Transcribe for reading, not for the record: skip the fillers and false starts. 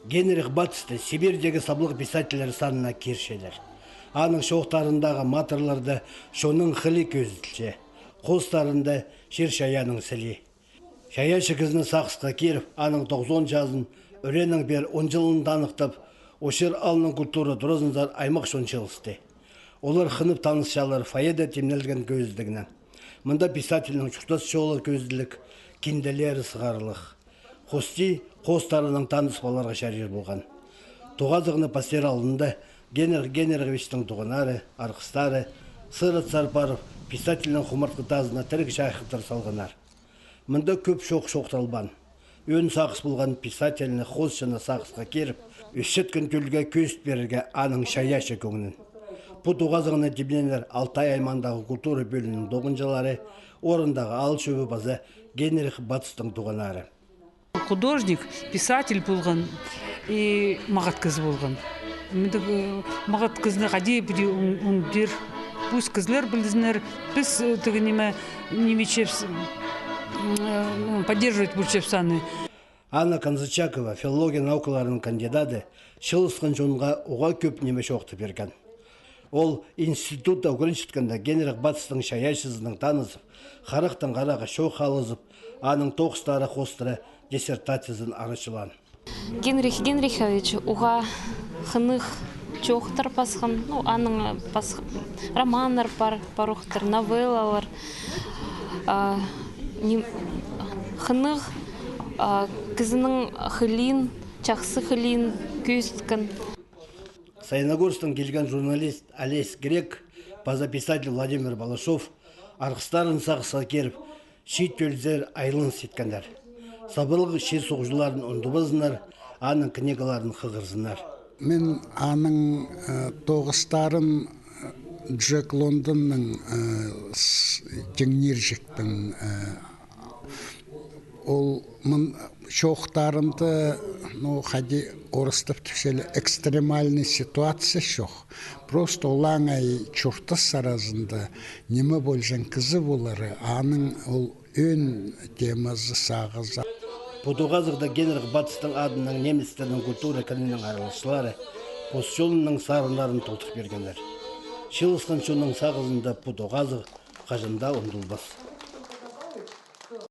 Генрих Батысты Сибирдегі саблық писателер санына кершелер. Аның шоқтарындағы матырларды шоның қылы көзілше, қостарында шер шаяның сілі. Шаяшы кізіні сақысқа керіп, аның 90 жазын өренің бер 10 жылын танықтып, ошыр алының культура дұрызынзар аймақ шончылысты. Олар қынып танысшалар фаеда темнелген көздігінен. Мұнда писателінің шұқтас шоғылы көзділік, кенделері сығарылық. Қости қостарының таныс баларға шәрер болған. Тоғазығыны пастер алдында Генерговичтің туғанары, арқыстары, сырыт сарпарып, писателінің құмартқы тазына тірік шайқықтар салғанар. Мұнда көп шоқ-шоқталбан. Өн сақыс болған писательіні қосшыны сақысқа керіп, үшшет күн төлге көст берерге аның шаяшы көңінін. Бұ тоғазығыны дебленер Алтай аймандағы культура бөлінің доғынжалары, орындағы ал шөбі базы Генрих Батыстың туғанары. Художник, писатель болған и мағат кіз болған. Мағат кізіне қадей біде ұндер, бұз кізлер білдізінер, біз түгінеме немечеп поддерживать бульчепсаны. Анна Канзычакова, филология наукаларының кандидаты, шылысқан жонға оға көп неме шоқты берген. Ол институтта өкіріншітканда Генрих Батыстың шаяшызының танызып, қарақтың қараға шоқ алызып, аның тоқыстары қостыры диссертациясын арышылан. Генрих Генрихович уға хынық чоқтар пасқын, аның романдар парухтар, новеллалар, хынық кізінің хылин, чақсы хылин көстікін. Саяногорстан келген журналист Олесь Грек, писатель Владимир Балашов, арқыстарын сақысқа керіп, шет төлзер айлын сеткендер. Сабылғы шер соғжыларын ұндыбызынар, аның книгаларын қығырзынар. Мен аның тоғыстарын Джек Лондонның жеңнер ол шоқтарында хади орыстап түшелі экстремальный ситуация шоқ. Просто олаңай чұртыс саразында неме болжан кізі болары, аның ол өн темазы сағыза. Потуғазықта Генрих Батыстың адының немістерінің культура кәнінің аралышылары постжолының сарындарын толтық бергендер. Шылысқан шоның сағызында Потуғазық қажында ұндылбас.